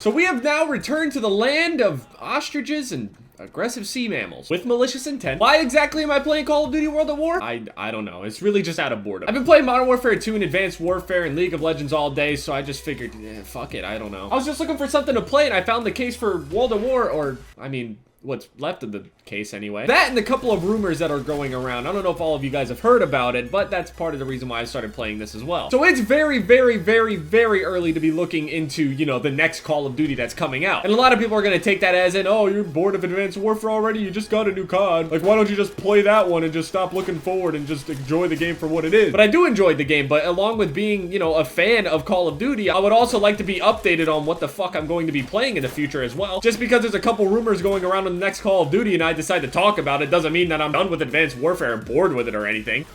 So we have now returned to the land of ostriches and aggressive sea mammals with malicious intent. Why exactly am I playing Call of Duty World at War? I don't know. It's really just out of boredom. I've been playing Modern Warfare 2 and Advanced Warfare and League of Legends all day, so I just figured, fuck it, I don't know. I was just looking for something to play and I found the case for World at War, or, I mean, what's left of the case anyway. That and a couple of rumors that are going around. I don't know if all of you guys have heard about it, but that's part of the reason why I started playing this as well. So it's very, very, very, very early to be looking into, you know, the next Call of Duty that's coming out. And a lot of people are going to take that as in, oh, you're bored of Advanced Warfare already? You just got a new COD. Like, why don't you just play that one and just stop looking forward and just enjoy the game for what it is? But I do enjoy the game, but along with being, you know, a fan of Call of Duty, I would also like to be updated on what the fuck I'm going to be playing in the future as well. Just because there's a couple rumors going around on the next Call of Duty and I decide to talk about it doesn't mean that I'm done with Advanced Warfare or bored with it or anything.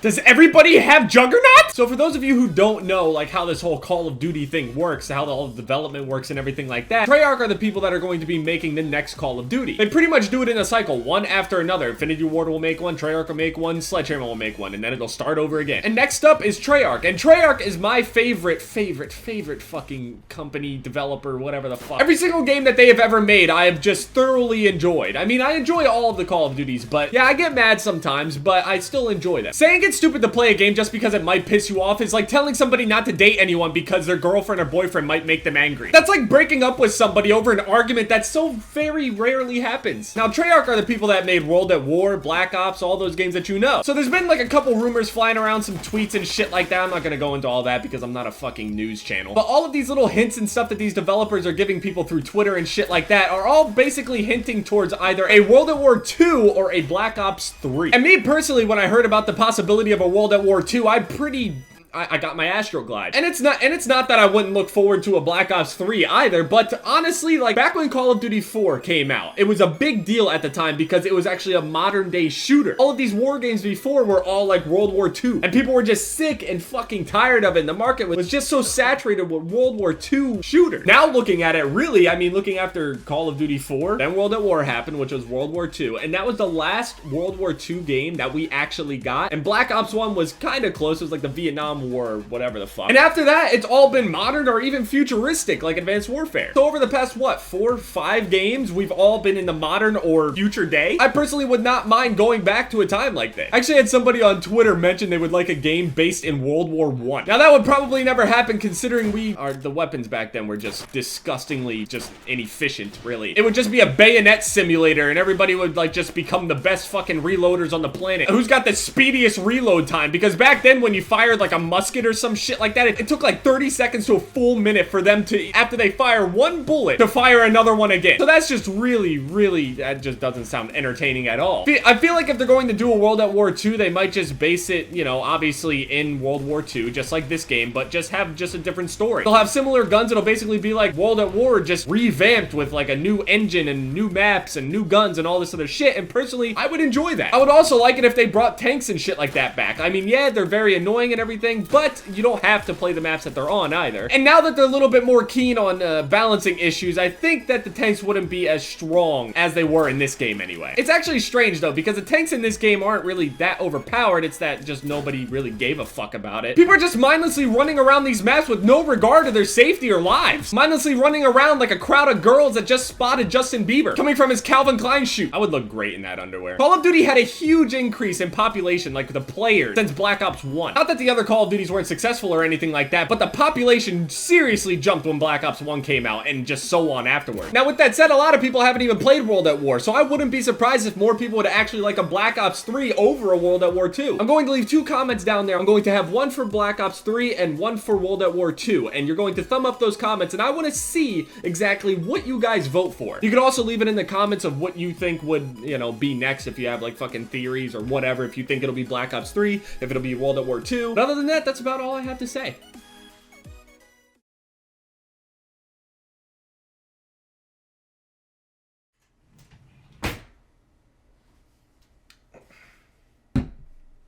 Does everybody have Juggernaut? So for those of you who don't know, like, how this whole Call of Duty thing works, how the whole development works and everything like that, Treyarch are the people that are going to be making the next Call of Duty. They pretty much do it in a cycle, one after another. Infinity Ward will make one, Treyarch will make one, Sledgehammer will make one, and then it'll start over again. And next up is Treyarch, and Treyarch is my favorite fucking company, developer, whatever the fuck. Every single game that they have ever made, I have just thoroughly enjoyed. I mean, I enjoy all of the Call of Duties, but yeah, I get mad sometimes, but I still enjoy them. Saying it's stupid to play a game just because it might piss you off is like telling somebody not to date anyone because their girlfriend or boyfriend might make them angry. That's like breaking up with somebody over an argument that so very rarely happens. Now, Treyarch are the people that made World at War, Black Ops, all those games that you know. So there's been like a couple rumors flying around, some tweets and shit like that. I'm not gonna go into all that because I'm not a fucking news channel. But all of these little hints and stuff that these developers are giving people through Twitter and shit like that are all basically hinting towards either a World at War 2 or a Black Ops 3. And me personally, when I heard about the possibility of a World at War 2, I got my Astroglide. And it's not that I wouldn't look forward to a Black Ops 3 either, but honestly, like, back when Call of Duty 4 came out, it was a big deal at the time because it was actually a modern day shooter. All of these war games before were all like World War II, and people were just sick and fucking tired of it, and the market was just so saturated with World War II shooter. Now looking at it, really, I mean, looking after Call of Duty 4, then World at War happened, which was World War II, and that was the last World War II game that we actually got, and Black Ops 1 was kind of close. It was like the Vietnam War or whatever the fuck. And after that, it's all been modern or even futuristic, like Advanced Warfare. So over the past, what, 4 or 5 games, we've all been in the modern or future day. I personally would not mind going back to a time like that. I actually had somebody on Twitter mention they would like a game based in World War I. Now that would probably never happen considering the weapons back then were just disgustingly just inefficient, really. It would just be a bayonet simulator and everybody would like just become the best fucking reloaders on the planet. Who's got the speediest reload time? Because back then when you fired like a musket or some shit like that, it took like 30 seconds to a full minute for them to, after they fire one bullet, to fire another one again. So that's just really, that just doesn't sound entertaining at all. I feel like if they're going to do a World at War 2, they might just base it, you know, obviously in World War 2, just like this game, but just have just a different story. They'll have similar guns. It'll basically be like World at War, just revamped with like a new engine and new maps and new guns and all this other shit. And personally, I would enjoy that. I would also like it if they brought tanks and shit like that back. I mean, yeah, they're very annoying and everything, but you don't have to play the maps that they're on either. And now that they're a little bit more keen on balancing issues, I think that the tanks wouldn't be as strong as they were in this game anyway. It's actually strange though, because the tanks in this game aren't really that overpowered. It's that just nobody really gave a fuck about it. People are just mindlessly running around these maps with no regard to their safety or lives. Mindlessly running around like a crowd of girls that just spotted Justin Bieber coming from his Calvin Klein shoot. I would look great in that underwear. Call of Duty had a huge increase in population, like the players, since Black Ops 1. Not that the other Call of Duties weren't successful or anything like that, but the population seriously jumped when Black Ops 1 came out and just so on afterward. Now with that said, a lot of people haven't even played World at War, so I wouldn't be surprised if more people would actually like a Black Ops 3 over a World at War 2. I'm going to leave 2 comments down there. I'm going to have one for Black Ops 3 and one for World at War 2, and you're going to thumb up those comments, and I want to see exactly what you guys vote for. You can also leave it in the comments of what you think would, you know, be next if you have like fucking theories or whatever, if you think it'll be Black Ops 3, if it'll be World at War 2. But other than that, that's about all I have to say.